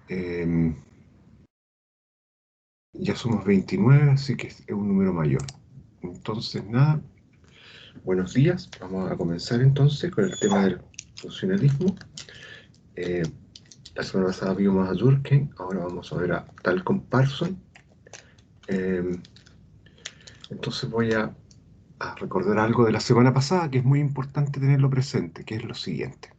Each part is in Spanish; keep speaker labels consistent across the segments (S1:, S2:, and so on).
S1: Ya somos 29, así que es un número mayor. Entonces, nada, buenos días. Vamos a comenzar entonces con el tema del funcionalismo. La semana pasada vimos a Durkheim, ahora vamos a ver a Talcott Parsons. Entonces voy a recordar algo de la semana pasada que es muy importante tenerlo presente, que es lo siguiente.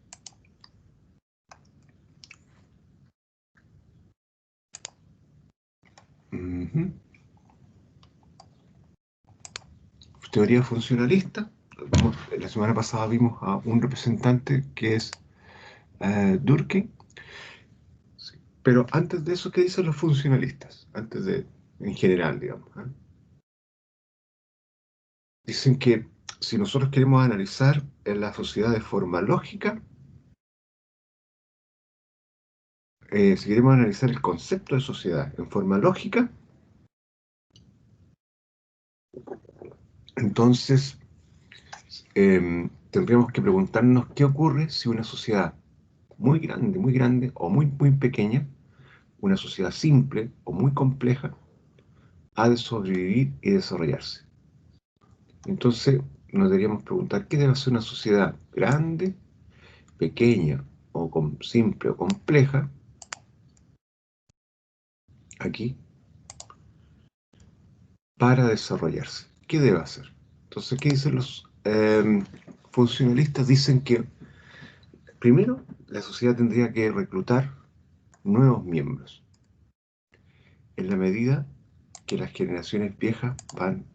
S1: Teoría funcionalista. La semana pasada vimos a un representante que es Durkheim. Sí. Pero antes de eso, ¿qué dicen los funcionalistas? Antes de, en general, digamos. Dicen que si nosotros queremos analizar en la sociedad de forma lógica, si queremos analizar el concepto de sociedad en forma lógica, entonces tendríamos que preguntarnos qué ocurre si una sociedad muy grande o muy pequeña, una sociedad simple o muy compleja, ha de sobrevivir y desarrollarse. Entonces nos deberíamos preguntar qué debe hacer una sociedad grande, pequeña o simple o compleja, aquí, para desarrollarse. ¿Qué debe hacer? Entonces, ¿qué dicen los funcionalistas? Dicen que primero la sociedad tendría que reclutar nuevos miembros en la medida que las generaciones viejas van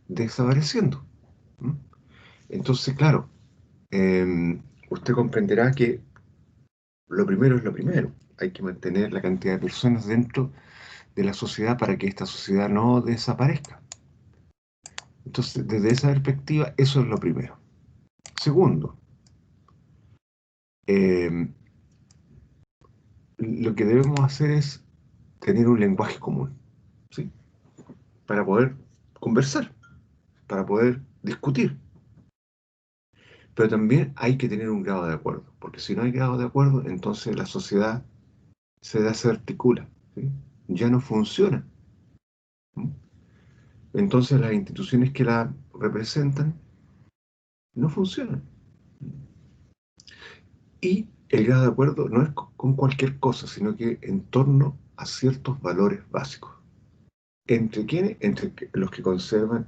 S1: desapareciendo. ¿Mm? Entonces, claro, usted comprenderá que lo primero es lo primero. Hay que mantener la cantidad de personas dentro de la sociedad para que esta sociedad no desaparezca. Entonces, desde esa perspectiva, eso es lo primero. Segundo, eh, lo que debemos hacer es tener un lenguaje común, ¿sí? Para poder conversar, para poder discutir. Pero también hay que tener un grado de acuerdo, porque si no hay grado de acuerdo, entonces la sociedad se desarticula, ¿sí? Ya no funciona. ¿Sí? Entonces las instituciones que la representan no funcionan. Y el grado de acuerdo no es con cualquier cosa, sino que en torno a ciertos valores básicos. ¿Entre quiénes? Entre los que conservan,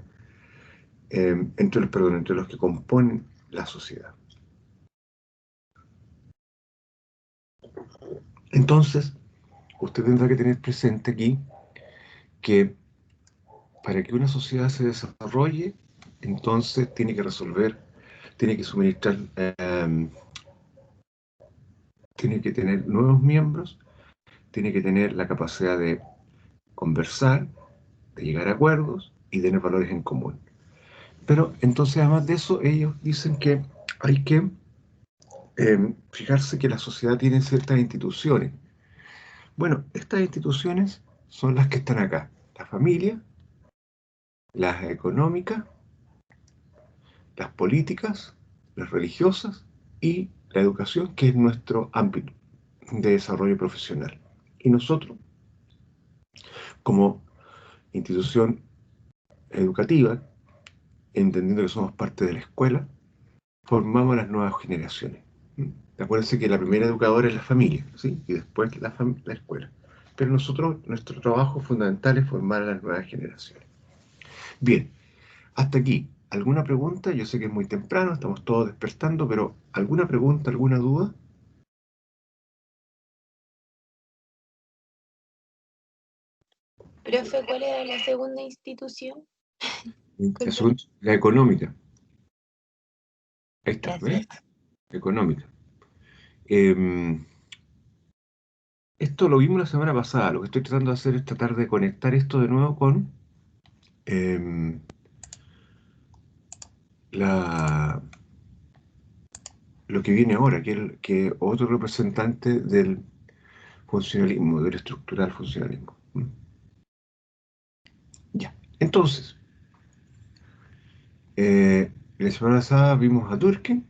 S1: entre los que componen la sociedad. Entonces, usted tendrá que tener presente aquí que para que una sociedad se desarrolle, entonces tiene que resolver, tiene que suministrar, tiene que tener nuevos miembros, tiene que tener la capacidad de conversar, de llegar a acuerdos y tener valores en común. Pero entonces, además de eso, ellos dicen que hay que fijarse que la sociedad tiene ciertas instituciones. Bueno, estas instituciones son las que están acá. La familia, las económicas, las políticas, las religiosas y la educación, que es nuestro ámbito de desarrollo profesional. Y nosotros, como institución educativa, entendiendo que somos parte de la escuela, formamos las nuevas generaciones. Acuérdense que la primera educadora es la familia, ¿sí? Y después la escuela. Pero nosotros, nuestro trabajo fundamental es formar a las nuevas generaciones. Bien, hasta aquí. ¿Alguna pregunta? Yo sé que es muy temprano, estamos todos despertando, pero ¿alguna pregunta, alguna duda?
S2: Profe, ¿cuál era la segunda institución?
S1: La,
S2: Perdón.
S1: la económica. Ahí está, ¿ves?
S2: Gracias.
S1: Económica. Eh, Esto lo vimos la semana pasada. Lo que estoy tratando de hacer es tratar de conectar esto de nuevo con eh, la, lo que viene ahora, que otro representante del funcionalismo, del estructural funcionalismo. Ya. Entonces, la semana pasada vimos a Durkheim.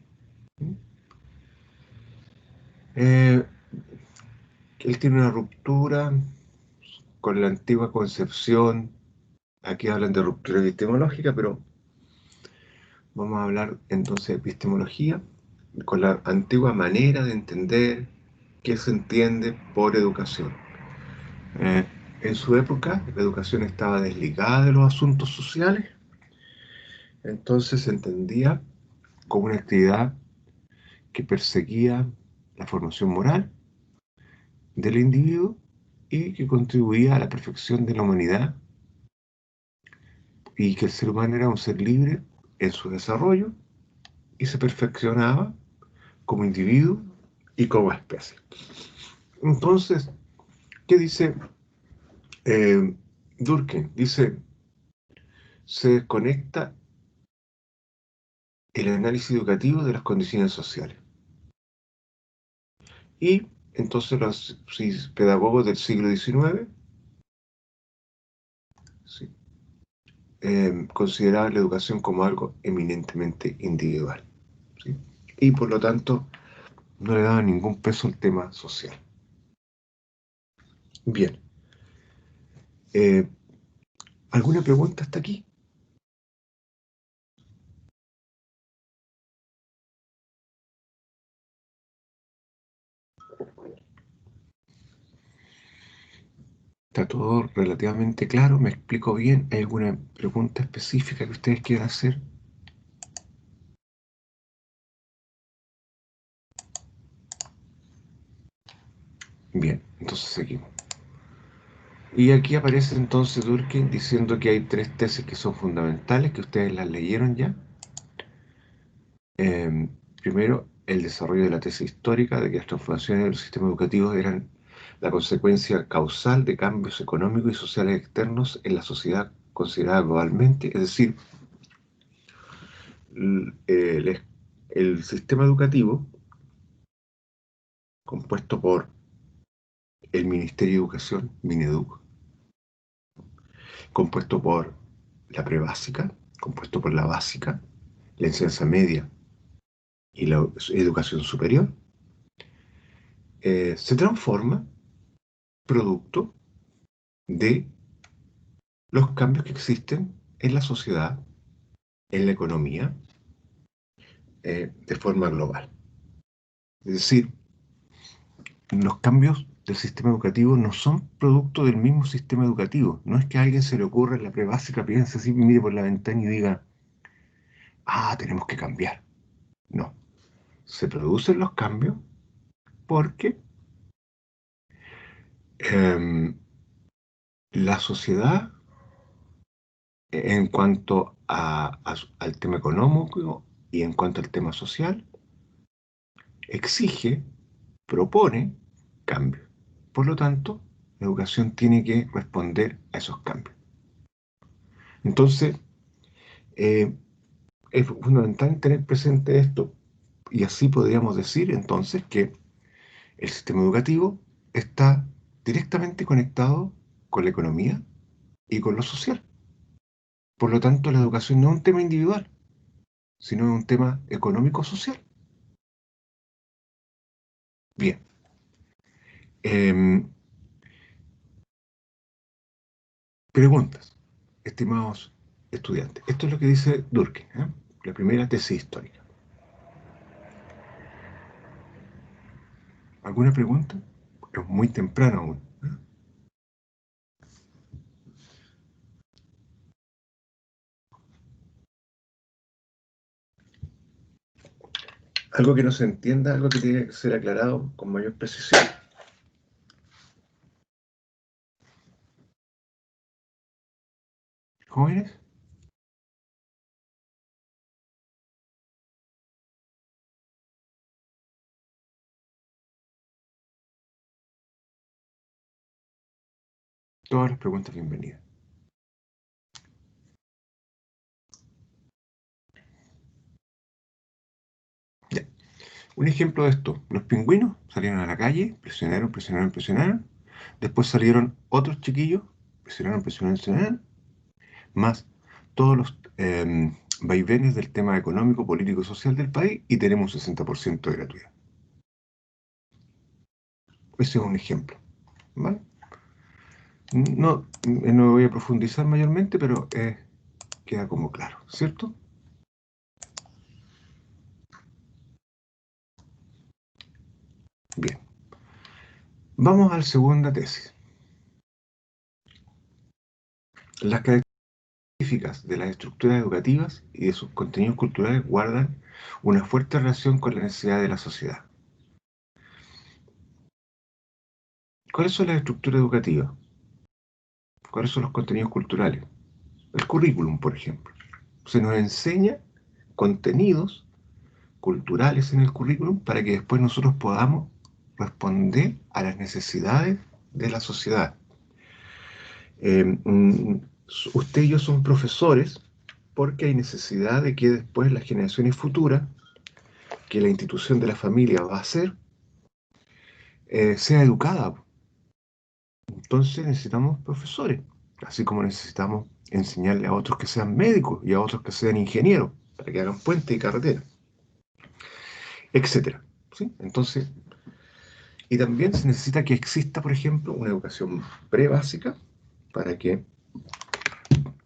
S1: Eh, Él tiene una ruptura con la antigua concepción. Aquí hablan de ruptura epistemológica, pero vamos a hablar entonces de epistemología con la antigua manera de entender qué se entiende por educación. Eh, en su época, la educación estaba desligada de los asuntos sociales, entonces se entendía como una actividad que perseguía la formación moral del individuo y que contribuía a la perfección de la humanidad, y que el ser humano era un ser libre en su desarrollo y se perfeccionaba como individuo y como especie. Entonces, ¿qué dice Durkheim? Dice, se desconecta el análisis educativo de las condiciones sociales. Y entonces los pedagogos del siglo XIX, sí, consideraban la educación como algo eminentemente individual, ¿sí? Y por lo tanto no le daban ningún peso al tema social. Bien, eh, ¿alguna pregunta hasta aquí? ¿Está todo relativamente claro? ¿Me explico bien? ¿Hay alguna pregunta específica que ustedes quieran hacer? Bien, entonces seguimos. Y aquí aparece entonces Durkheim diciendo que hay tres tesis que son fundamentales, que ustedes las leyeron ya. Eh, Primero, el desarrollo de la tesis histórica de que las transformaciones del sistema educativo eran la consecuencia causal de cambios económicos y sociales externos en la sociedad considerada globalmente, es decir, el sistema educativo, compuesto por el Ministerio de Educación, Mineduc, compuesto por la prebásica, compuesto por la básica, la enseñanza media y la educación superior, se transforma producto de los cambios que existen en la sociedad, en la economía, de forma global. Es decir, los cambios del sistema educativo no son producto del mismo sistema educativo. No es que a alguien se le ocurra en la prebásica, piense así, mire por la ventana y diga, ah, tenemos que cambiar. No, se producen los cambios porque eh, la sociedad, en cuanto al tema económico y en cuanto al tema social, exige, propone cambios. Por lo tanto, la educación tiene que responder a esos cambios. Entonces, eh, es fundamental tener presente esto, y así podríamos decir entonces que el sistema educativo está directamente conectado con la economía y con lo social. Por lo tanto, la educación no es un tema individual, sino es un tema económico-social. Bien, em, preguntas, estimados estudiantes. Esto es lo que dice Durkheim, ¿eh? La primera tesis histórica. ¿Alguna pregunta? Es muy temprano aún, ¿eh? Algo que no se entienda, algo que tiene que ser aclarado con mayor precisión. ¿Jóvenes? Todas las preguntas bienvenidas. Ya. Un ejemplo de esto, los pingüinos salieron a la calle, presionaron, presionaron, presionaron. Después salieron otros chiquillos, presionaron, presionaron, presionaron. Más todos los vaivenes del tema económico, político y social del país, y tenemos un 60% de gratuidad. Ese es un ejemplo. ¿vale? No voy a profundizar mayormente, pero queda como claro, ¿cierto? Bien, vamos a la segunda tesis. Las características de las estructuras educativas y de sus contenidos culturales guardan una fuerte relación con la necesidad de la sociedad. ¿Cuáles son las estructuras educativas? ¿Cuáles son los contenidos culturales? El currículum, por ejemplo. Se nos enseña contenidos culturales en el currículum para que después nosotros podamos responder a las necesidades de la sociedad. Usted y yo somos profesores porque hay necesidad de que después las generaciones futuras, que la institución de la familia va a ser, sea educada. Entonces necesitamos profesores, así como necesitamos enseñarle a otros que sean médicos y a otros que sean ingenieros, para que hagan puentes y carreteras, etcétera. ¿Sí? Entonces, y también se necesita que exista, por ejemplo, una educación pre-básica para que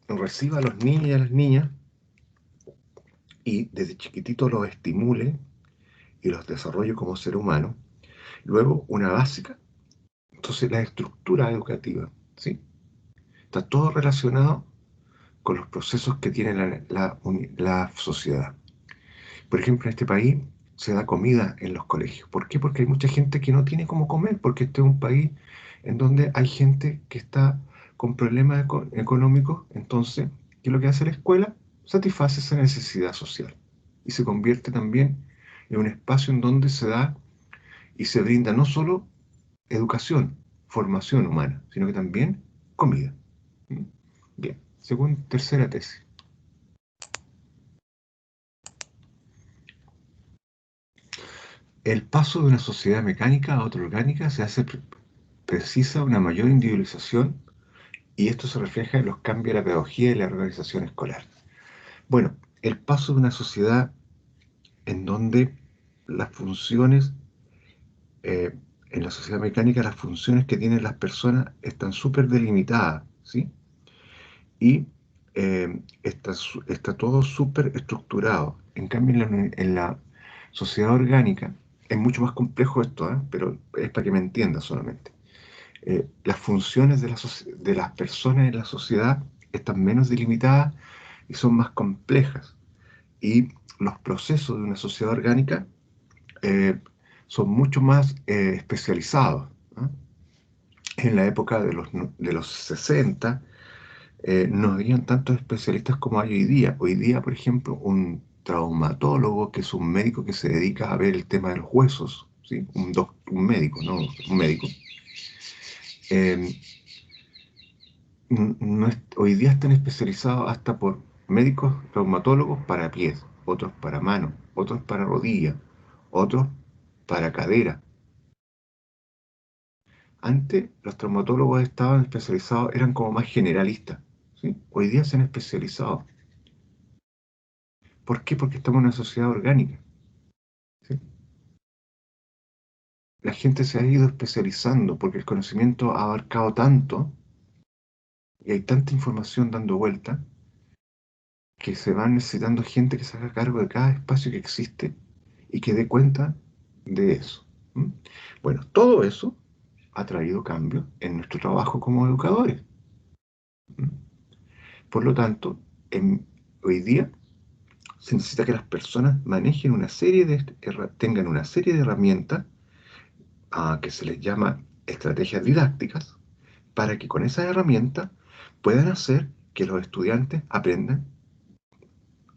S1: reciba a los niños y a las niñas y desde chiquitito los estimule y los desarrolle como ser humano. Luego, una básica. Entonces, la estructura educativa, ¿sí? Está todo relacionado con los procesos que tiene la sociedad. Por ejemplo, en este país se da comida en los colegios. ¿Por qué? Porque hay mucha gente que no tiene cómo comer, porque este es un país en donde hay gente que está con problemas económicos. Entonces, ¿qué es lo que hace la escuela? Satisface esa necesidad social y se convierte también en un espacio en donde se da y se brinda no solo educación, formación humana, sino que también comida. ¿Mm? Bien, según tercera tesis. El paso de una sociedad mecánica a otra orgánica se hace precisa una mayor individualización y esto se refleja en los cambios de la pedagogía y la organización escolar. Bueno, el paso de una sociedad en donde las funciones, en la sociedad mecánica, las funciones que tienen las personas están súper delimitadas, ¿sí? Y está todo súper estructurado. En cambio, en la sociedad orgánica es mucho más complejo esto, ¿eh? Pero es para que me entienda solamente. Las funciones de las personas en la sociedad están menos delimitadas y son más complejas. Y los procesos de una sociedad orgánica eh, son mucho más especializados, ¿no? En la época de los 60 no habían tantos especialistas como hay hoy día. Hoy día, por ejemplo, un traumatólogo, que es un médico que se dedica a ver el tema de los huesos, ¿sí? Un médico, ¿no? Un médico. Eh, Hoy día están especializados hasta por médicos traumatólogos para pies, otros para manos, otros para rodillas, otros para cadera. Antes los traumatólogos estaban especializados, eran como más generalistas, ¿sí? Hoy día se han especializado. ¿Por qué? Porque estamos en una sociedad orgánica, ¿sí? La gente se ha ido especializando porque el conocimiento ha abarcado tanto y hay tanta información dando vuelta que se va necesitando gente que se haga cargo de cada espacio que existe y que dé cuenta de eso. ¿M? Bueno, todo eso ha traído cambios en nuestro trabajo como educadores. ¿M? Por lo tanto, hoy día se necesita que las personas manejen tengan una serie de herramientas que se les llama estrategias didácticas para que con esas herramientas puedan hacer que los estudiantes aprendan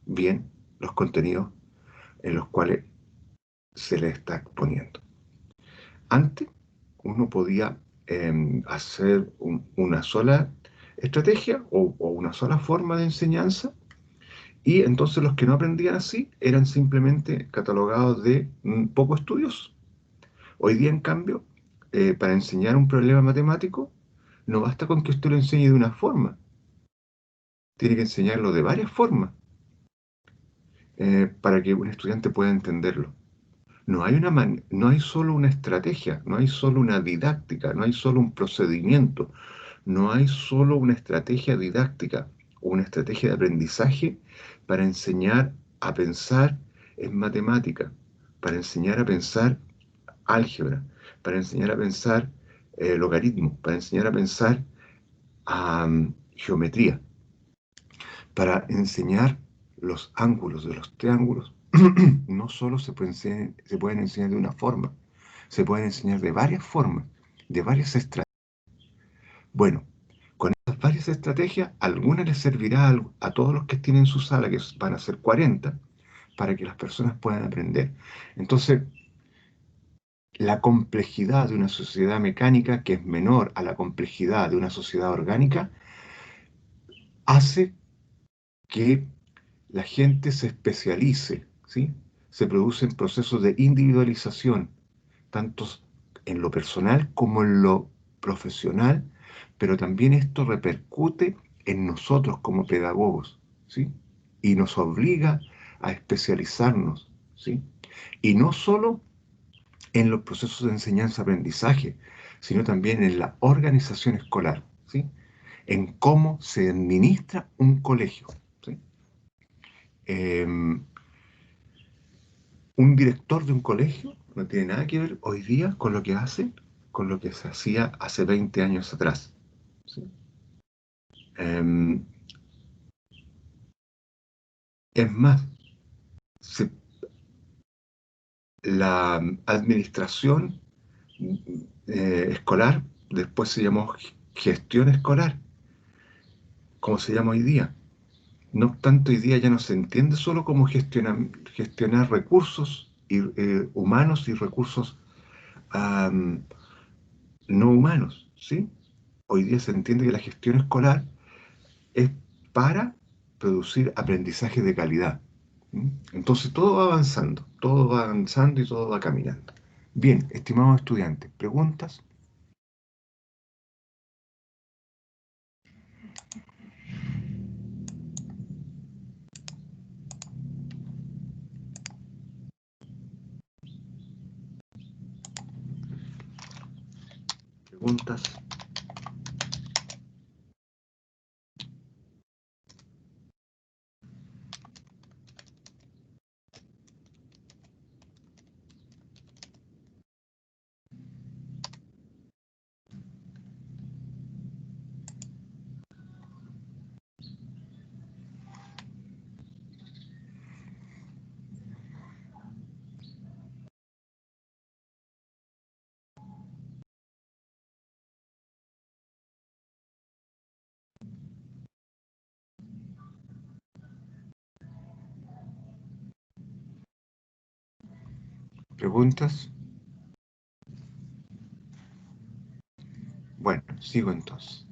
S1: bien los contenidos en los cuales se les está exponiendo. Antes uno podía hacer una sola estrategia o una sola forma de enseñanza y entonces los que no aprendían así eran simplemente catalogados de poco estudiosos. Hoy día, en cambio, para enseñar un problema matemático, no basta con que usted lo enseñe de una forma, tiene que enseñarlo de varias formas para que un estudiante pueda entenderlo. No hay solo una estrategia, no hay solo una didáctica, no hay solo un procedimiento, no hay solo una estrategia didáctica o una estrategia de aprendizaje para enseñar a pensar en matemática, para enseñar a pensar álgebra, para enseñar a pensar logaritmo, para enseñar a pensar geometría, para enseñar los ángulos de los triángulos. No solo se pueden enseñar de una forma, se pueden enseñar de varias formas, de varias estrategias. Bueno, con esas varias estrategias, algunas les servirá a todos los que tienen su sala, que van a ser 40, para que las personas puedan aprender. Entonces, la complejidad de una sociedad mecánica, que es menor a la complejidad de una sociedad orgánica, hace que la gente se especialice, ¿sí? Se producen procesos de individualización, tanto en lo personal como en lo profesional, pero también esto repercute en nosotros como pedagogos, ¿sí? Y nos obliga a especializarnos, ¿sí? Y no solo en los procesos de enseñanza-aprendizaje, sino también en la organización escolar, ¿sí? En cómo se administra un colegio, ¿sí? Un director de un colegio no tiene nada que ver hoy día con lo que hace, con lo que se hacía hace 20 años atrás, ¿sí? Em, es más, se- la administración escolar después se llamó gestión escolar, como se llama hoy día. No obstante, hoy día ya no se entiende solo cómo gestionar recursos humanos y recursos am, no humanos, ¿sí? Hoy día se entiende que la gestión escolar es para producir aprendizaje de calidad. ¿Mm? Entonces todo va avanzando y todo va caminando. Bien, estimados estudiantes, ¿preguntas? ¿Preguntas? ¿Preguntas? Bueno, sigo entonces.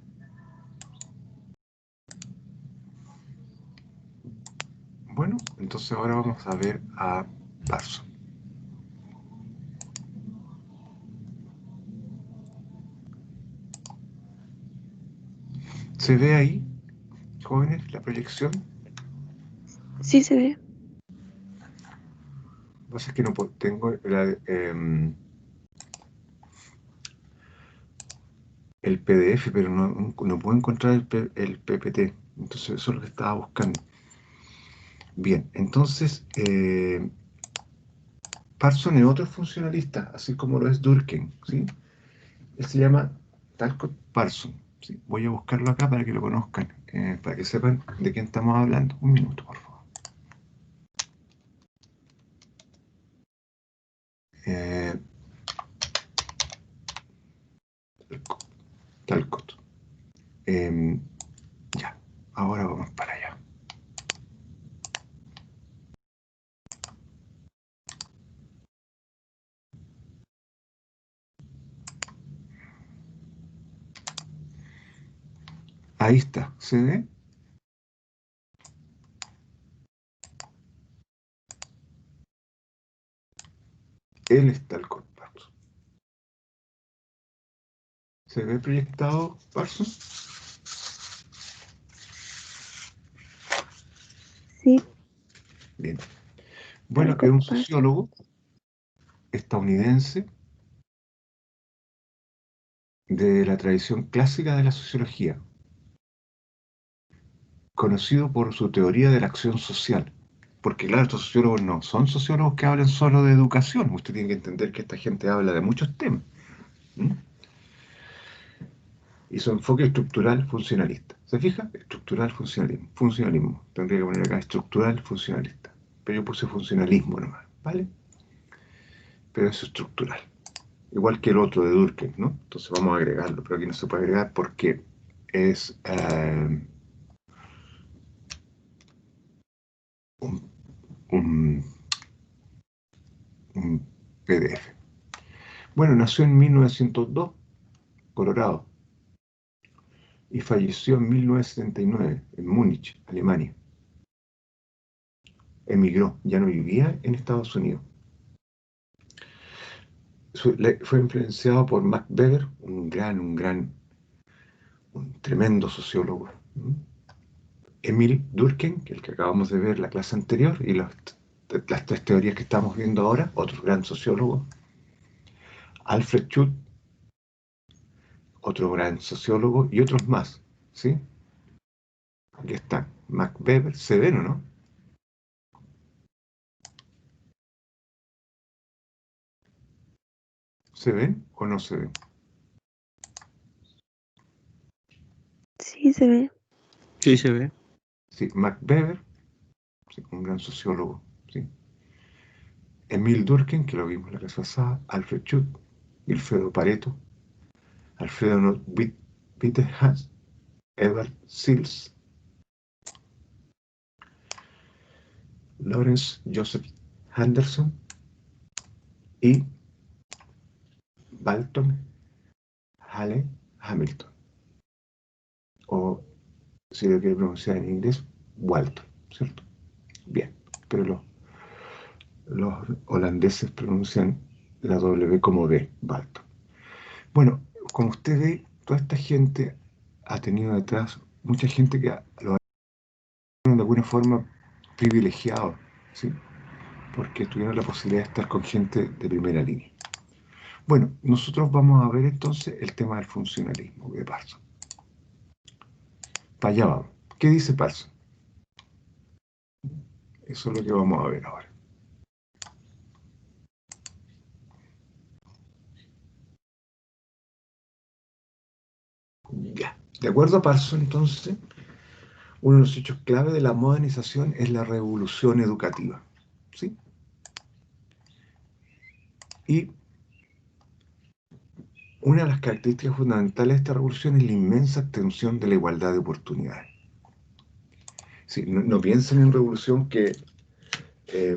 S1: Bueno, entonces ahora vamos a ver a Parson. ¿Se ve ahí, jóvenes, la proyección?
S2: Sí se ve.
S1: Lo que pasa es que no tengo el PDF, pero no puedo encontrar el PPT. Entonces eso es lo que estaba buscando. Bien, entonces Parson es otro funcionalista, así como lo es Durkheim, ¿sí? Él se llama Talcott Parson, ¿sí? Voy a buscarlo acá para que lo conozcan, para que sepan de quién estamos hablando. Un minuto, por favor. Eh, Talcott. Em, ya, ahora vamos para allá. Ahí está, ¿se ve? Él es Talcott Parson. ¿Se ve proyectado Parson?
S2: Sí,
S1: Bien. Bueno, es
S2: Talcott
S1: un
S2: Parsons.
S1: sociólogo, estadounidense de la tradición clásica de la sociología, conocido por su teoría de la acción social. Porque claro, estos sociólogos no son sociólogos que hablan solo de educación. Usted tiene que entender que esta gente habla de muchos temas. ¿Mm? Y su enfoque estructural funcionalista. ¿Se fija? Estructural funcionalismo. Funcionalismo. Tendría que poner acá estructural funcionalista. Pero yo puse funcionalismo nomás, ¿vale? Pero es estructural. Igual que el otro de Durkheim, ¿no? Entonces vamos a agregarlo, pero aquí no se puede agregar porque es un, un, un PDF. Bueno, nació en 1902, Colorado, y falleció en 1979 en Múnich, Alemania. Emigró, ya no vivía en Estados Unidos. Fue influenciado por Max Weber, un tremendo sociólogo. Emil Durkheim, que el que acabamos de ver la clase anterior, y las tres teorías que estamos viendo ahora, otro gran sociólogo. Alfred Schut, otro gran sociólogo, y otros más, ¿sí? Aquí están. Max Weber, ¿se ven o no? ¿Se ven o no se ven?
S2: Sí, se ve.
S3: Sí, se ve.
S1: Sí, Max Weber, sí, un gran sociólogo, ¿sí? Emil Durkheim, que lo vimos la clase pasada, Alfred Schut, Wilfredo Pareto, Alfredo Whitehead, Edward Sills, Lawrence Joseph Henderson y Walton Hale Hamilton. O si lo quiere pronunciar en inglés, Walton, ¿cierto? Bien, pero los holandeses pronuncian la W como B, Walton. Bueno, como usted ve, toda esta gente ha tenido detrás mucha gente que lo ha de alguna forma privilegiado, ¿sí? Porque tuvieron la posibilidad de estar con gente de primera línea. Bueno, nosotros vamos a ver entonces el tema del funcionalismo de Parsons. Para allá vamos. ¿Qué dice Parsons? Eso es lo que vamos a ver ahora. Ya. De acuerdo a Parsons, entonces, uno de los hechos clave de la modernización es la revolución educativa. ¿Sí? Y una de las características fundamentales de esta revolución es la inmensa extensión de la igualdad de oportunidades. Sí, no piensen en revolución que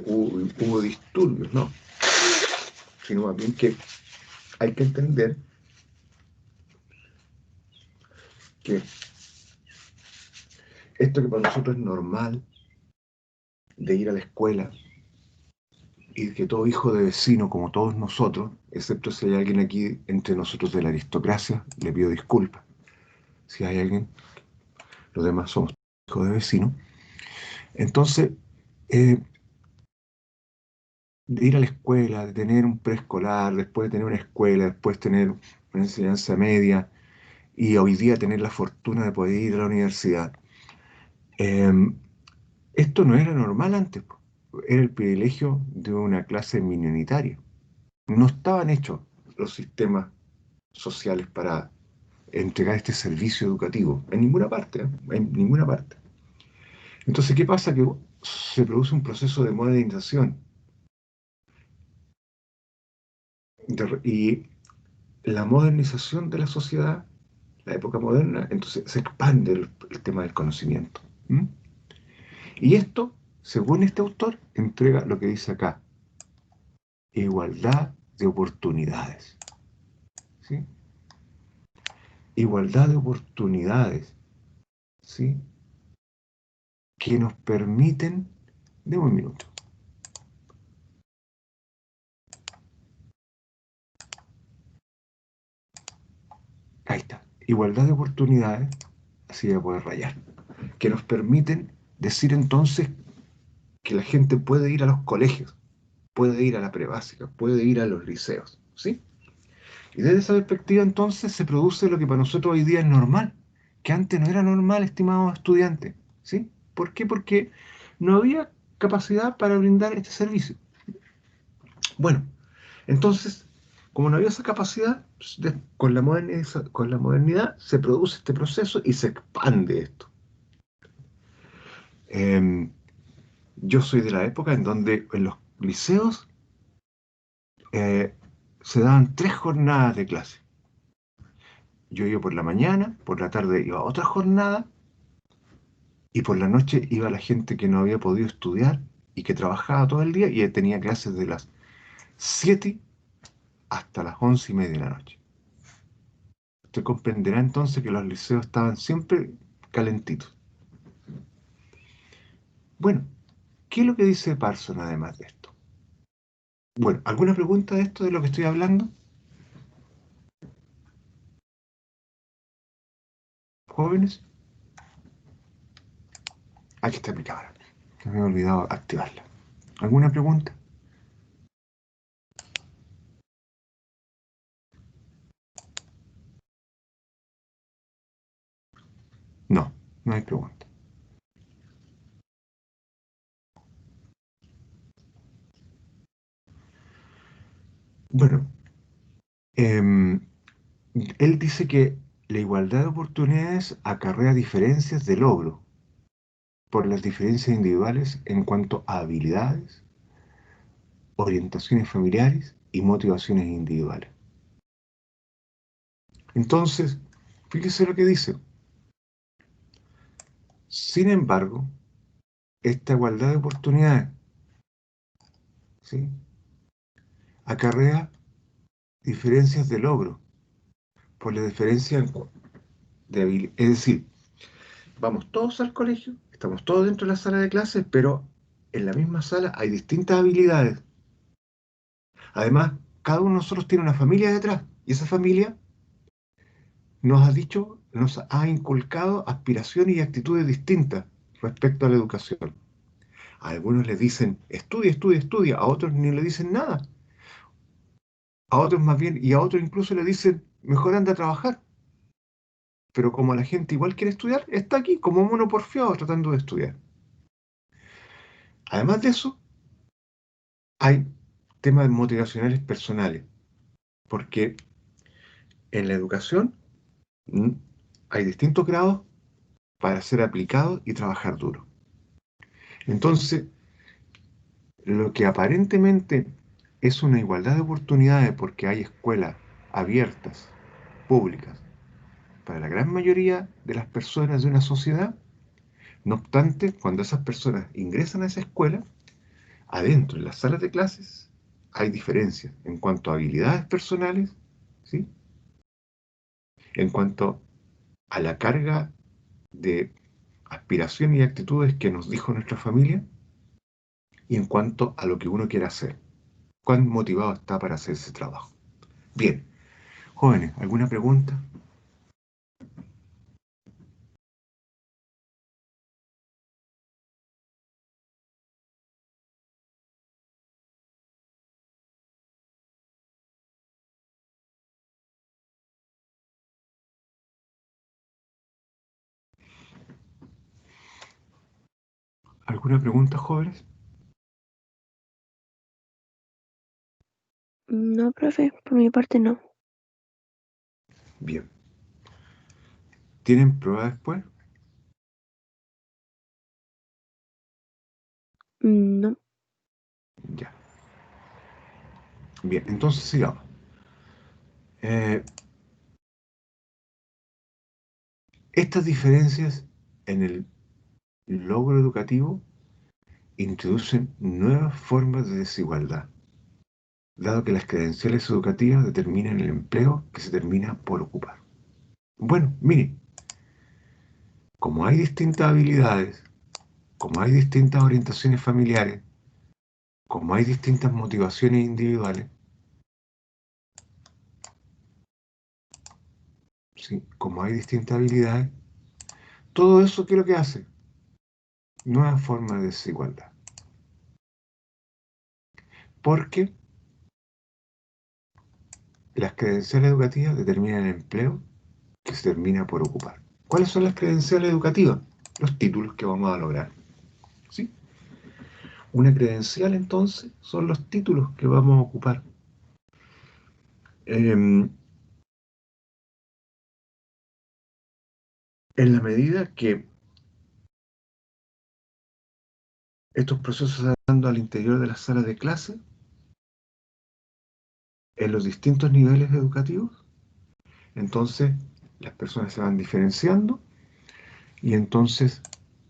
S1: hubo disturbios, no, sino más bien que hay que entender que esto que para nosotros es normal, de ir a la escuela, y que todo hijo de vecino, como todos nosotros, excepto si hay alguien aquí entre nosotros de la aristocracia, le pido disculpas. Si hay alguien, los demás somos hijos de vecino. Entonces, de ir a la escuela, de tener un preescolar, después de tener una escuela, después tener una enseñanza media, y hoy día tener la fortuna de poder ir a la universidad. Esto no era normal antes, era el privilegio de una clase minoritaria. No estaban hechos los sistemas sociales para entregar este servicio educativo, en ninguna parte, ¿eh? En ninguna parte. Entonces, ¿qué pasa? Que se produce un proceso de modernización y la modernización de la sociedad, la época moderna, entonces se expande el tema del conocimiento. ¿Mm? Y esto, según este autor, entrega lo que dice acá, igualdad de oportunidades. ¿Sí? Igualdad de oportunidades, ¿sí? Que nos permiten, deme un minuto. Ahí está. Igualdad de oportunidades, así voy a poder rayar, que nos permiten decir entonces que la gente puede ir a los colegios, puede ir a la prebásica, puede ir a los liceos, ¿sí? Y desde esa perspectiva entonces se produce lo que para nosotros hoy día es normal, que antes no era normal, estimados estudiantes, ¿sí? ¿Por qué? Porque no había capacidad para brindar este servicio. Bueno, entonces, como no había esa capacidad, pues, con la modernidad se produce este proceso y se expande esto. Em, yo soy de la época en donde en los liceos eh, se daban 3 jornadas de clase. Yo iba por la mañana, por la tarde iba a otra jornada y por la noche iba la gente que no había podido estudiar y que trabajaba todo el día y tenía clases de las 7 hasta las 11:30 de la noche. Usted comprenderá entonces que los liceos estaban siempre calentitos. Bueno, ¿qué es lo que dice Parson además de esto? Bueno, ¿alguna pregunta de esto de lo que estoy hablando? ¿Jóvenes? Aquí está mi cámara, que me he olvidado activarla. ¿Alguna pregunta? No, no hay pregunta. Bueno, em, él dice que la igualdad de oportunidades acarrea diferencias de logro por las diferencias individuales en cuanto a habilidades, orientaciones familiares y motivaciones individuales. Entonces, fíjese lo que dice. Sin embargo, esta igualdad de oportunidades, ¿sí?, acarrea diferencias de logro por la diferencia de habilidades. Es decir, vamos todos al colegio, estamos todos dentro de la sala de clases, pero en la misma sala hay distintas habilidades. Además, cada uno de nosotros tiene una familia detrás y esa familia nos ha dicho, nos ha inculcado aspiraciones y actitudes distintas respecto a la educación. A algunos les dicen, estudia, estudia, estudia, a otros ni le dicen nada, a otros más bien, y a otros incluso le dicen, mejor anda a trabajar. Pero como la gente igual quiere estudiar, está aquí como mono porfiado tratando de estudiar. Además de eso, hay temas motivacionales personales, porque en la educación mm, hay distintos grados para ser aplicados y trabajar duro. Entonces, lo que aparentemente es una igualdad de oportunidades porque hay escuelas abiertas, públicas, para la gran mayoría de las personas de una sociedad, no obstante, cuando esas personas ingresan a esa escuela, adentro, en las salas de clases, hay diferencias en cuanto a habilidades personales, ¿sí?, en cuanto a la carga de aspiración y actitudes que nos dijo nuestra familia y en cuanto a lo que uno quiere hacer, cuán motivado está para hacer ese trabajo. Bien, jóvenes, ¿alguna pregunta? ¿Alguna pregunta, jóvenes?
S2: No, profe, por mi parte no.
S1: Bien. ¿Tienen prueba después?
S2: No.
S1: Ya. Bien, entonces sigamos. Eh, estas diferencias en el logro educativo introducen nuevas formas de desigualdad, dado que las credenciales educativas determinan el empleo que se termina por ocupar. Bueno, mire, como hay distintas habilidades, como hay distintas orientaciones familiares, como hay distintas motivaciones individuales, ¿sí?, como hay distintas habilidades, todo eso, ¿qué es lo que hace? Nuevas formas de desigualdad. porque las credenciales educativas determinan el empleo que se termina por ocupar. ¿Cuáles son las credenciales educativas? Los títulos que vamos a lograr. ¿Sí? Una credencial, entonces, son los títulos que vamos a ocupar. En la medida que estos procesos se van dando al interior de las salas de clase, en los distintos niveles educativos, entonces las personas se van diferenciando y entonces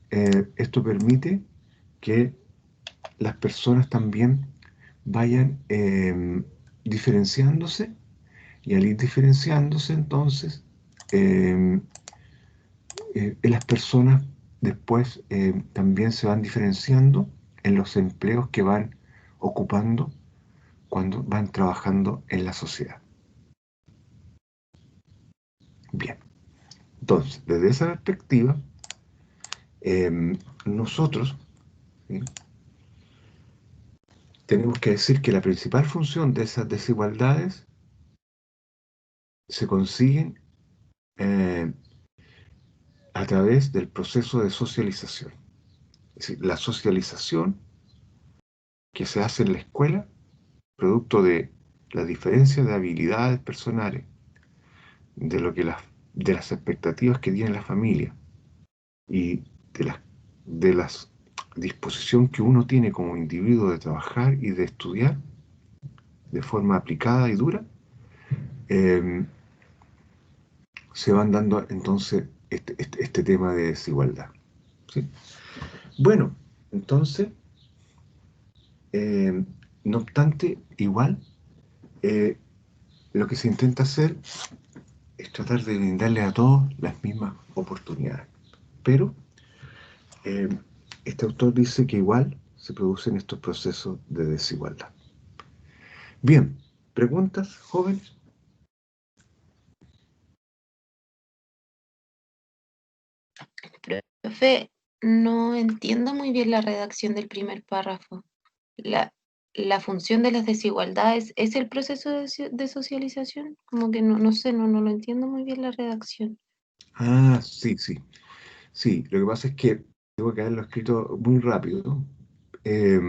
S1: esto permite que las personas también vayan diferenciándose, y al ir diferenciándose entonces las personas después también se van diferenciando en los empleos que van ocupando cuando van trabajando en la sociedad. Bien, entonces, desde esa perspectiva, nosotros, ¿sí?, tenemos que decir que la principal función de esas desigualdades se consiguen eh, a través del proceso de socialización. Es decir, la socialización que se hace en la escuela, producto de la diferencia de habilidades personales, de lo que de las expectativas que tiene la familia y de las disposición que uno tiene como individuo de trabajar y de estudiar de forma aplicada y dura, eh, se van dando entonces este tema de desigualdad. ¿Sí? Bueno, entonces, eh, no obstante, igual, eh, lo que se intenta hacer es tratar de brindarle a todos las mismas oportunidades. Pero eh, este autor dice que igual se producen estos procesos de desigualdad. Bien, ¿preguntas, jóvenes?
S3: Profe, no entiendo muy bien la redacción del primer párrafo. La, la función de las desigualdades es el proceso de socialización. Como que no sé, no lo entiendo muy bien la redacción.
S1: Ah, sí, sí. Sí, lo que pasa es que tengo que haberlo escrito muy rápido, ¿no? Eh,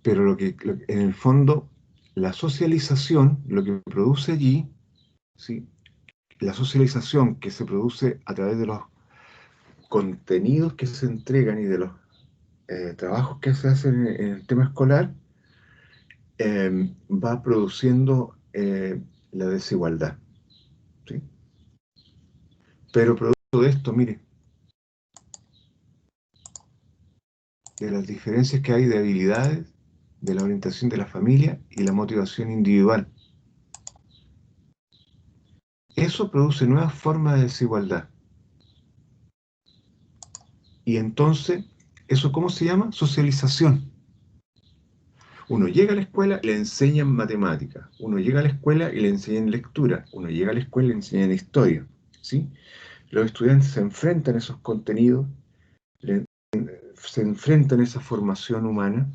S1: pero en el fondo, la socialización, lo que produce allí, ¿sí?, la socialización que se produce a través de los contenidos que se entregan y de los trabajos que se hacen en el tema escolar, va produciendo la desigualdad, ¿sí? Pero producto de esto, mire, de las diferencias que hay de habilidades, de la orientación de la familia y la motivación individual. Eso produce nuevas formas de desigualdad. Y entonces, ¿eso cómo se llama? Socialización. Uno llega a la escuela, le enseñan matemáticas. Uno llega a la escuela y le enseñan lectura. Uno llega a la escuela y le enseñan historia. ¿Sí? Los estudiantes se enfrentan a esos contenidos, se enfrentan a esa formación humana,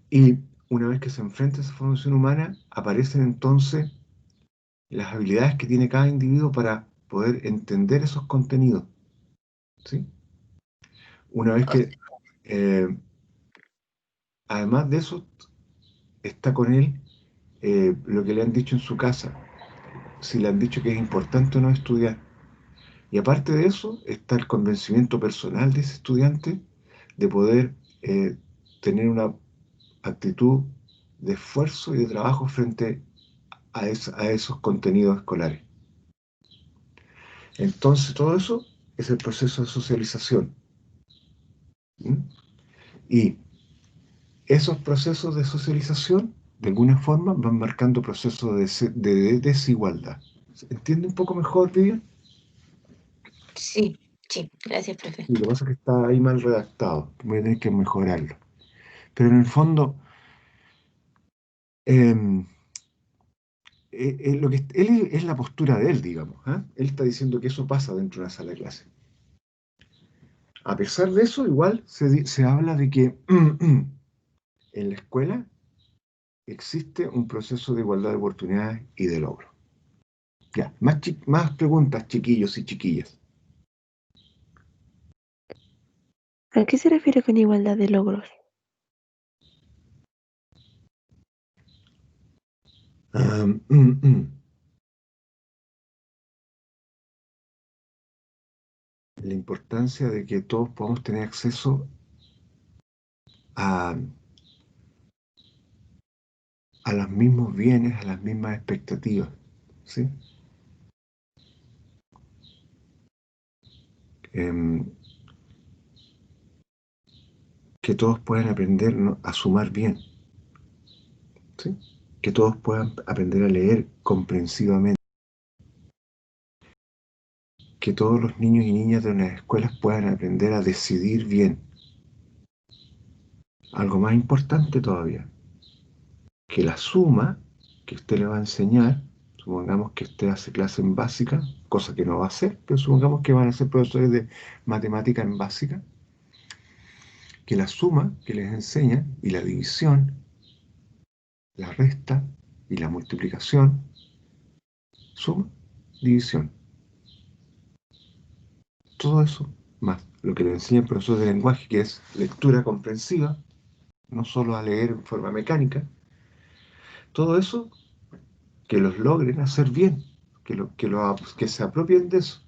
S1: y una vez que se enfrenta a esa formación humana, aparecen entonces las habilidades que tiene cada individuo para poder entender esos contenidos. ¿Sí? Una vez que, eh, además de eso, está con él lo que le han dicho en su casa, si le han dicho que es importante o no estudiar. Y aparte de eso, está el convencimiento personal de ese estudiante de poder tener una actitud de esfuerzo y de trabajo frente a esos contenidos escolares. Entonces, todo eso es el proceso de socialización. ¿Mm? Y esos procesos de socialización, de alguna forma, van marcando procesos de desigualdad. ¿Se entiende un poco mejor, Vivian?
S3: Sí, sí, gracias, profe.
S1: Y lo que pasa es que está ahí mal redactado. Voy a tener que mejorarlo. Pero en el fondo, eh, lo que él es la postura de él, digamos. ¿Eh? Él está diciendo que eso pasa dentro de una sala de clase. A pesar de eso, igual se habla de que en la escuela existe un proceso de igualdad de oportunidades y de logro. Ya, más preguntas, chiquillos y chiquillas.
S2: ¿A qué se refiere con igualdad de logros?
S1: La importancia de que todos podamos tener acceso a los mismos bienes, a las mismas expectativas, ¿sí? Que todos puedan aprender, ¿no?, a sumar bien, ¿sí? Que todos puedan aprender a leer comprensivamente, que todos los niños y niñas de las escuelas puedan aprender a decidir bien. Algo más importante todavía, que la suma que usted le va a enseñar, supongamos que usted hace clase en básica, cosa que no va a hacer, pero supongamos que van a ser profesores de matemática en básica, que la suma que les enseña y la división, la resta y la multiplicación, suma, división, todo eso, más lo que le enseña el profesor de lenguaje, que es lectura comprensiva, no solo a leer en forma mecánica, todo eso, que los logren hacer bien, que se apropien de eso,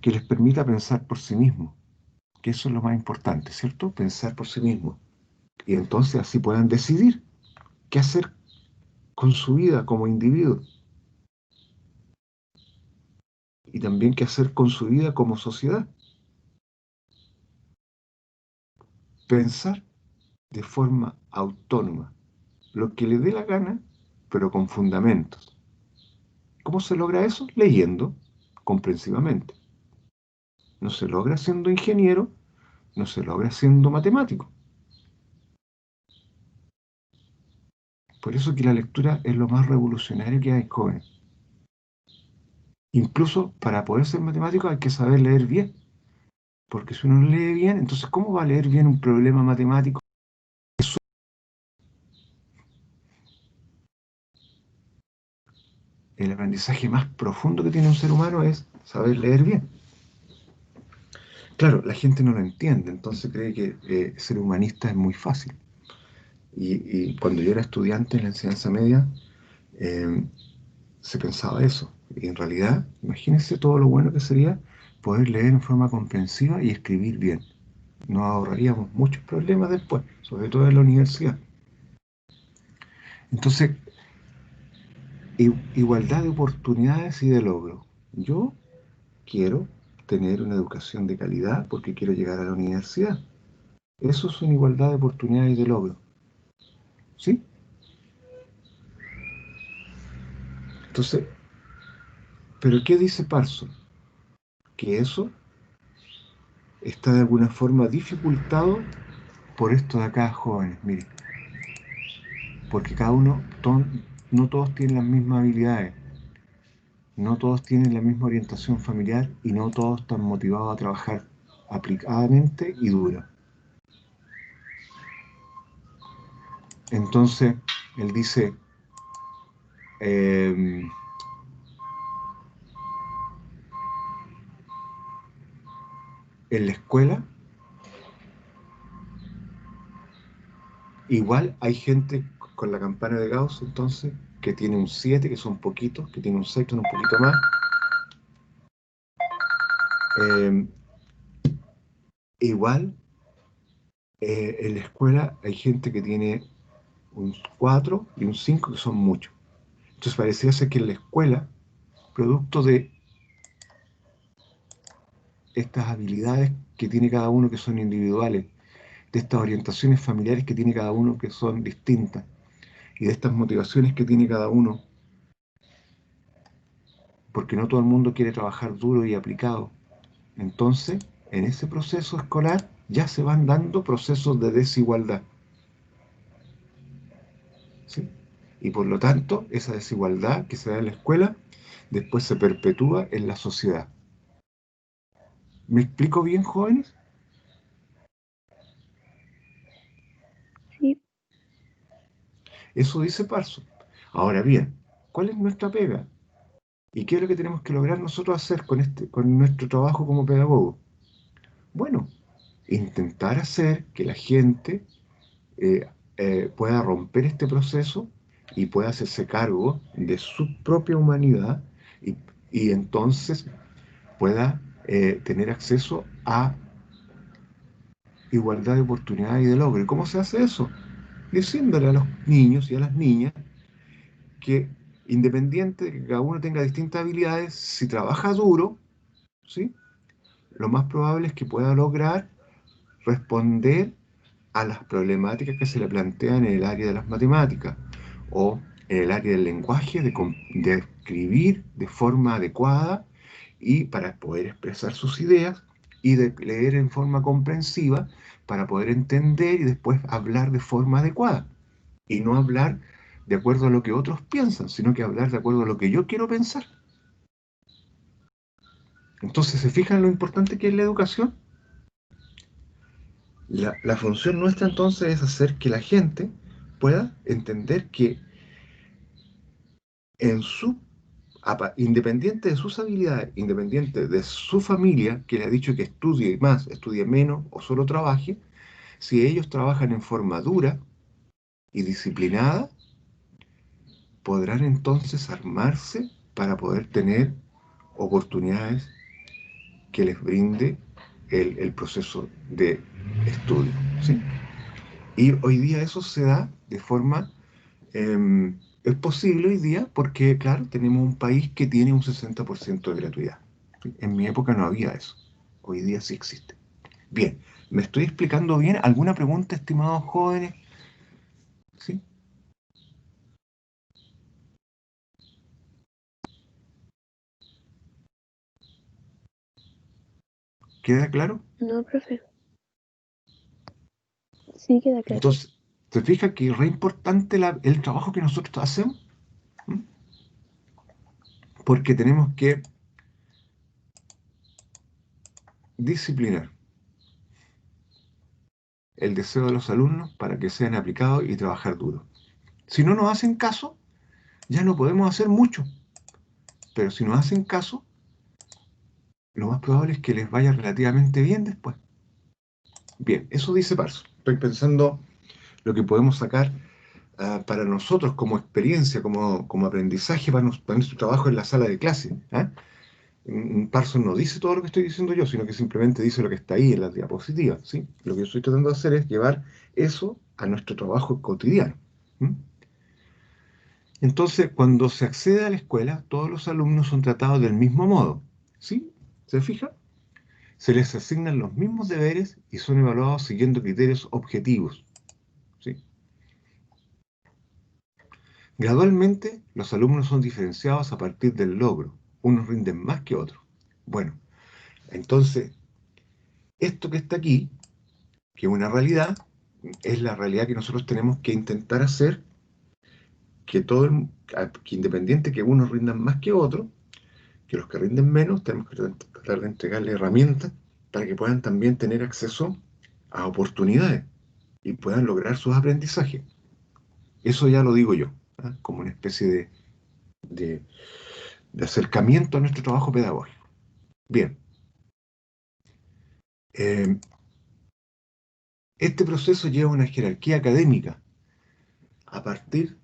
S1: que les permita pensar por sí mismos, que eso es lo más importante, ¿cierto? Pensar por sí mismos. Y entonces así puedan decidir qué hacer con su vida como individuo y también qué hacer con su vida como sociedad. Pensar de forma autónoma, lo que le dé la gana, pero con fundamentos. ¿Cómo se logra eso? Leyendo comprensivamente. No se logra siendo ingeniero, no se logra siendo matemático. Por eso que la lectura es lo más revolucionario que hay, jóvenes. Incluso para poder ser matemático hay que saber leer bien. Porque si uno no lee bien, entonces ¿cómo va a leer bien un problema matemático? El aprendizaje más profundo que tiene un ser humano es saber leer bien. Claro, la gente no lo entiende, entonces cree que ser humanista es muy fácil. Y cuando yo era estudiante en la enseñanza media, eh, se pensaba eso. Y en realidad, imagínense todo lo bueno que sería poder leer en forma comprensiva y escribir bien. Nos ahorraríamos muchos problemas después, sobre todo en la universidad. Entonces, igualdad de oportunidades y de logro. Yo quiero tener una educación de calidad porque quiero llegar a la universidad. Eso es una igualdad de oportunidades y de logro. ¿Sí? Entonces, ¿pero qué dice Parson? Que eso está de alguna forma dificultado por esto de acá, jóvenes, miren. Porque cada uno, no todos tienen las mismas habilidades, no todos tienen la misma orientación familiar y no todos están motivados a trabajar aplicadamente y duro. Entonces, él dice, en la escuela, igual hay gente con la campana de Gauss, entonces, que tiene un 7, que son poquitos, que tiene un 6, que son un poquito más. Eh, igual, en la escuela hay gente que tiene un 4 y un 5, que son muchos. Entonces, pareciera ser que en la escuela, producto de estas habilidades que tiene cada uno, que son individuales, de estas orientaciones familiares que tiene cada uno, que son distintas, y de estas motivaciones que tiene cada uno, porque no todo el mundo quiere trabajar duro y aplicado. Entonces, en ese proceso escolar ya se van dando procesos de desigualdad, ¿sí? Y por lo tanto, esa desigualdad que se da en la escuela, después se perpetúa en la sociedad. ¿Me explico bien, jóvenes?
S2: Sí.
S1: Eso dice Parsons. Ahora bien, ¿cuál es nuestra pega? ¿Y qué es lo que tenemos que lograr nosotros hacer con nuestro trabajo como pedagogo? Bueno, intentar hacer que la gente eh, pueda romper este proceso y pueda hacerse cargo de su propia humanidad y, y entonces pueda tener acceso a igualdad de oportunidades y de logro. ¿Y cómo se hace eso? Diciéndole a los niños y a las niñas que independiente de que cada uno tenga distintas habilidades, si trabaja duro, ¿sí? Lo más probable es que pueda lograr responder a las problemáticas que se le plantean en el área de las matemáticas o en el área del lenguaje, de escribir de forma adecuada y para poder expresar sus ideas y de leer en forma comprensiva para poder entender y después hablar de forma adecuada y no hablar de acuerdo a lo que otros piensan, sino que hablar de acuerdo a lo que yo quiero pensar. Entonces, ¿se fijan lo importante que es la educación? La función nuestra entonces es hacer que la gente pueda entender que en independiente de sus habilidades, independiente de su familia, que le ha dicho que estudie más, estudie menos o solo trabaje, si ellos trabajan en forma dura y disciplinada, podrán entonces armarse para poder tener oportunidades que les brinde el proceso de estudio, ¿sí? Y hoy día eso se da de forma, es posible hoy día porque, claro, tenemos un país que tiene un 60% de gratuidad. ¿Sí? En mi época no había eso. Hoy día sí existe. Bien, ¿me estoy explicando bien? ¿Alguna pregunta, estimados jóvenes? ¿Sí? ¿Queda claro?
S2: No, profe. Sí, queda claro.
S1: Entonces, ¿se fija que es re importante el trabajo que nosotros hacemos? ¿Mm? Porque tenemos que disciplinar el deseo de los alumnos para que sean aplicados y trabajar duro. Si no nos hacen caso, ya no podemos hacer mucho, pero si nos hacen caso, lo más probable es que les vaya relativamente bien después. Bien, eso dice Parso. Estoy pensando lo que podemos sacar para nosotros como experiencia, como aprendizaje para nuestro trabajo en la sala de clase. ¿Ah? Parsons no dice todo lo que estoy diciendo yo, sino que simplemente dice lo que está ahí en las diapositivas. ¿Sí? Lo que yo estoy tratando de hacer es llevar eso a nuestro trabajo cotidiano. ¿Mm? Entonces, cuando se accede a la escuela, todos los alumnos son tratados del mismo modo. ¿Sí? ¿Se fija? Se les asignan los mismos deberes y son evaluados siguiendo criterios objetivos. ¿Sí? Gradualmente, los alumnos son diferenciados a partir del logro. Unos rinden más que otros. Bueno, entonces, esto que está aquí, que es una realidad, es la realidad que nosotros tenemos que intentar hacer que que independiente que unos rindan más que otros, que los que rinden menos, tenemos que tratar de entregarles herramientas para que puedan también tener acceso a oportunidades y puedan lograr sus aprendizajes. Eso ya lo digo yo, ¿ah? Como una especie de, de acercamiento a nuestro trabajo pedagógico. Bien, eh, este proceso lleva una jerarquía académica a partir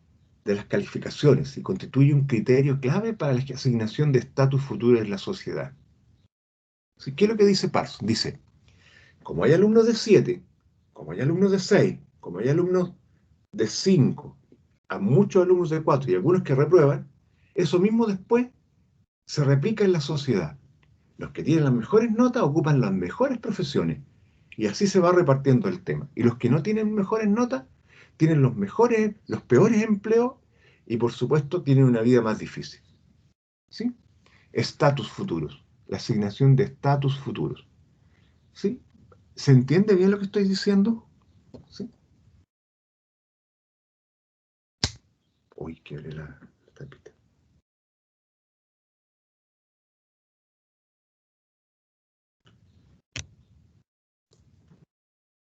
S1: de las calificaciones y constituye un criterio clave para la asignación de estatus futuro en la sociedad. ¿Sí? ¿Qué es lo que dice Parsons? Dice, como hay alumnos de 7, como hay alumnos de 6, como hay alumnos de 5, a muchos alumnos de 4 y algunos que reprueban, eso mismo después se replica en la sociedad. Los que tienen las mejores notas ocupan las mejores profesiones y así se va repartiendo el tema. Y los que no tienen mejores notas tienen los peores empleos y por supuesto tienen una vida más difícil. ¿Sí? Estatus futuros, la asignación de estatus futuros. ¿Sí? ¿Se entiende bien lo que estoy diciendo? ¿Sí? Uy, quebré la tapita.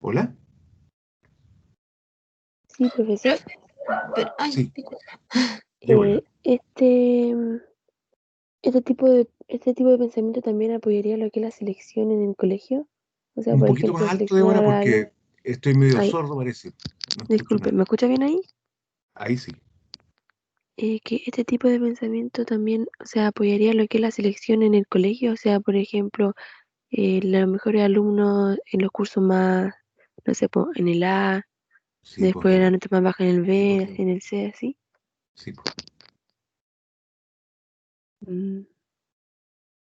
S1: ¿Hola?
S2: Sí, profesor.
S3: Pero, ay,
S1: Sí,
S3: disculpa.
S1: Débora.
S2: Este, este tipo de pensamiento también apoyaría lo que es la selección en el colegio. O sea,
S1: Un
S2: por
S1: poquito
S2: ejemplo,
S1: más alto,
S2: seleccionar
S1: Débora,
S2: a algo.
S1: porque estoy medio
S2: Ay,
S1: sordo, parece. No escucho
S2: disculpe,
S1: nada.
S2: ¿me escucha bien ahí?
S1: Ahí sí.
S2: Que este tipo de pensamiento también, o sea, apoyaría lo que es la selección en el colegio. O sea, por ejemplo, los mejores alumnos en los cursos más, no sé, po, en el A,
S1: Sí, pues,
S2: después la
S1: Débora.
S2: nota más baja en el
S1: Sí, pues,
S2: B,
S1: Débora.
S2: en el C, así.
S1: Sí, pues.
S2: Mm,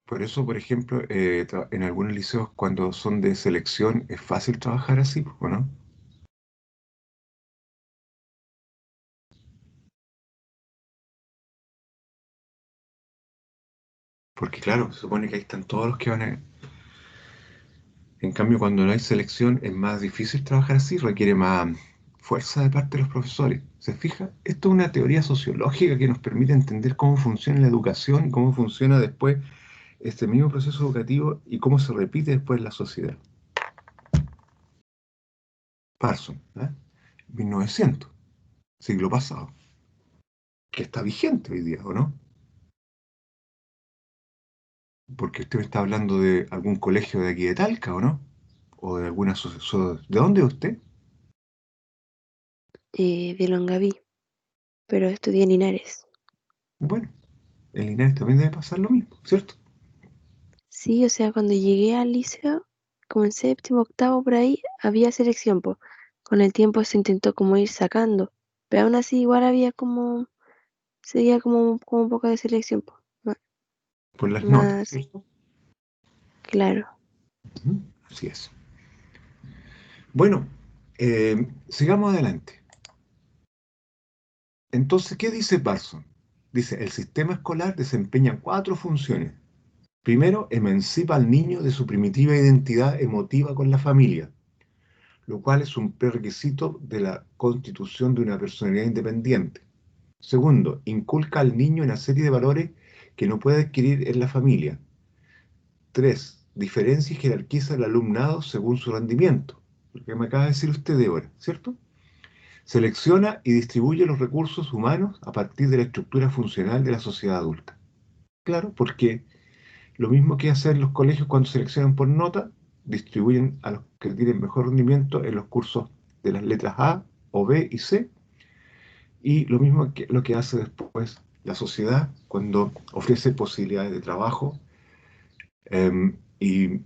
S1: Por eso, por ejemplo, en algunos liceos, cuando son de selección, es fácil trabajar así, pues, ¿o no? Porque, claro, se supone que ahí están todos los que van a... En cambio, cuando no hay selección, es más difícil trabajar así, requiere más fuerza de parte de los profesores. ¿Se fija? Esto es una teoría sociológica que nos permite entender cómo funciona la educación y cómo funciona después este mismo proceso educativo y cómo se repite después en la sociedad. Parson, ¿eh? 1900, siglo pasado, que está vigente hoy día, ¿o no? Porque usted me está hablando de algún colegio de aquí de Talca, ¿o no? O de alguna ¿De dónde es usted?
S2: de Longaví, pero estudié en Linares.
S1: Bueno, en Linares también debe pasar lo mismo, ¿cierto?
S2: Sí, o sea, cuando llegué al liceo, como en séptimo, octavo, por ahí, había selección, pues. Con el tiempo se intentó como ir sacando, pero aún así igual había como, seguía como un poco de selección, pues.
S1: Por las notas,
S2: Más
S1: ¿cierto?
S2: claro.
S1: Ujú, así es. Bueno, sigamos adelante. Entonces, ¿qué dice Parson? Dice, el sistema escolar desempeña cuatro funciones. Primero, emancipa al niño de su primitiva identidad emotiva con la familia, lo cual es un prerequisito de la constitución de una personalidad independiente. Segundo, inculca al niño una serie de valores que no puede adquirir en la familia. Tres, diferencia y jerarquiza el alumnado según su rendimiento, lo que me acaba de decir usted de ahora, ¿cierto? Selecciona y distribuye los recursos humanos a partir de la estructura funcional de la sociedad adulta. Claro, porque lo mismo que hacen los colegios cuando seleccionan por nota, distribuyen a los que tienen mejor rendimiento en los cursos de las letras A o B y C, y lo mismo que lo que hace después la sociedad cuando ofrece posibilidades de trabajo y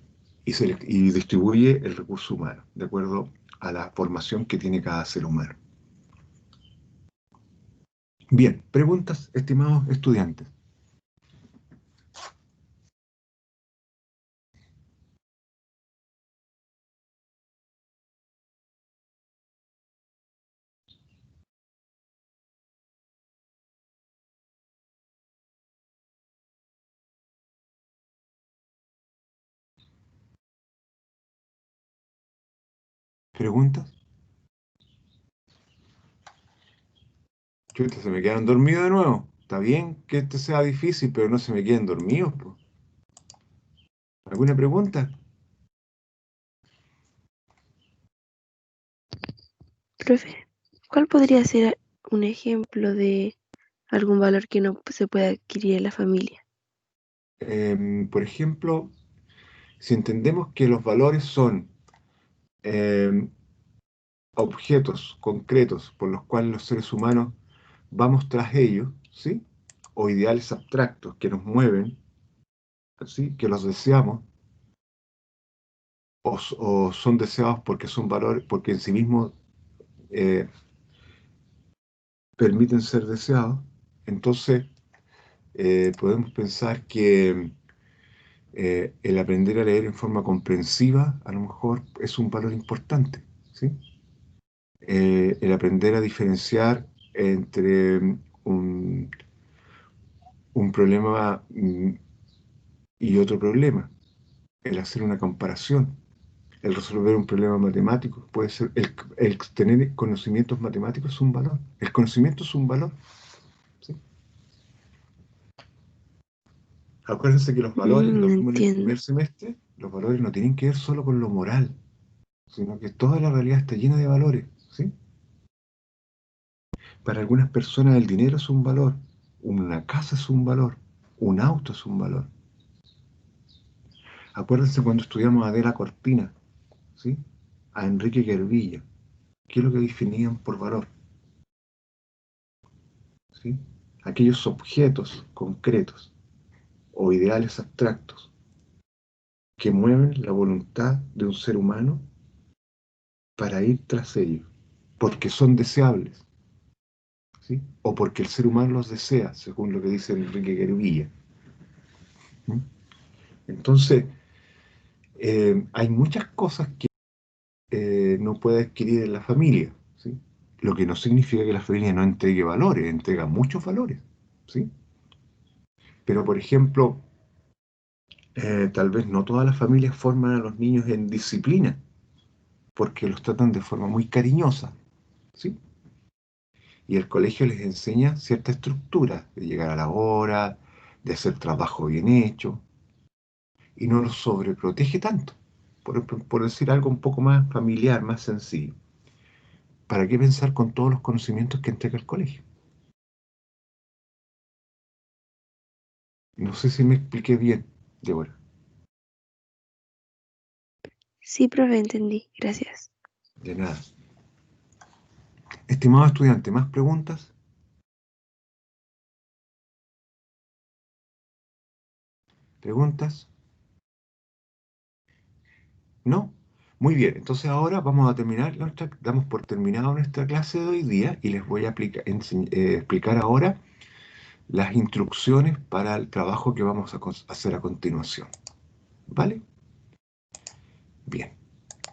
S1: distribuye el recurso humano de acuerdo a la formación que tiene cada ser humano. Bien, preguntas, estimados estudiantes. ¿Preguntas? Chuta, se me quedan dormidos de nuevo. Está bien que este sea difícil, pero no se me queden dormidos, po. ¿Alguna pregunta?
S2: Profe, ¿cuál podría ser un ejemplo de algún valor que no se puede adquirir en la familia?
S1: Por ejemplo, si entendemos que los valores son em, objetos concretos por los cuales los seres humanos vamos tras ellos, ¿sí? O ideales abstractos que nos mueven, ¿sí? Que los deseamos, o son deseados porque son valores, porque en sí mismos eh, permiten ser deseados, entonces podemos pensar que el aprender a leer en forma comprensiva a lo mejor es un valor importante, ¿sí? El aprender a diferenciar entre un problema y otro problema, el hacer una comparación, el resolver un problema matemático, puede ser, el tener conocimientos matemáticos es un valor, el conocimiento es un valor, ¿sí? Acuérdense que los valores, lo vimos en el
S2: Entiendo.
S1: primer semestre, los valores no tienen que ver solo con lo moral, sino que toda la realidad está llena de valores, ¿sí? Para algunas personas el dinero es un valor, una casa es un valor, un auto es un valor. Acuérdense cuando estudiamos a Adela Cortina, ¿sí? A Enrique Guervilla, ¿qué es lo que definían por valor? ¿Sí? Aquellos objetos concretos o ideales abstractos que mueven la voluntad de un ser humano para ir tras ellos, porque son deseables, ¿sí? O porque el ser humano los desea, según lo que dice Enrique Guervilla. ¿Mm? Entonces, hay muchas cosas que no puede adquirir en la familia, ¿sí? Lo que no significa que la familia no entregue valores, entrega muchos valores, ¿sí? Pero, por ejemplo, tal vez no todas las familias forman a los niños en disciplina, porque los tratan de forma muy cariñosa, ¿sí? Y el colegio les enseña cierta estructura, de llegar a la hora, de hacer trabajo bien hecho, y no los sobreprotege tanto, por decir algo un poco más familiar, más sencillo. ¿Para qué pensar con todos los conocimientos que entrega el colegio? No sé si me expliqué bien, Débora.
S2: Sí, profe, entendí. Gracias.
S1: De nada. Estimado estudiante, ¿más preguntas? ¿Preguntas? ¿No? Muy bien, entonces ahora vamos a terminar damos por terminado nuestra clase de hoy día y les voy a explicar ahora las instrucciones para el trabajo que vamos a hacer a continuación. ¿Vale? Bien.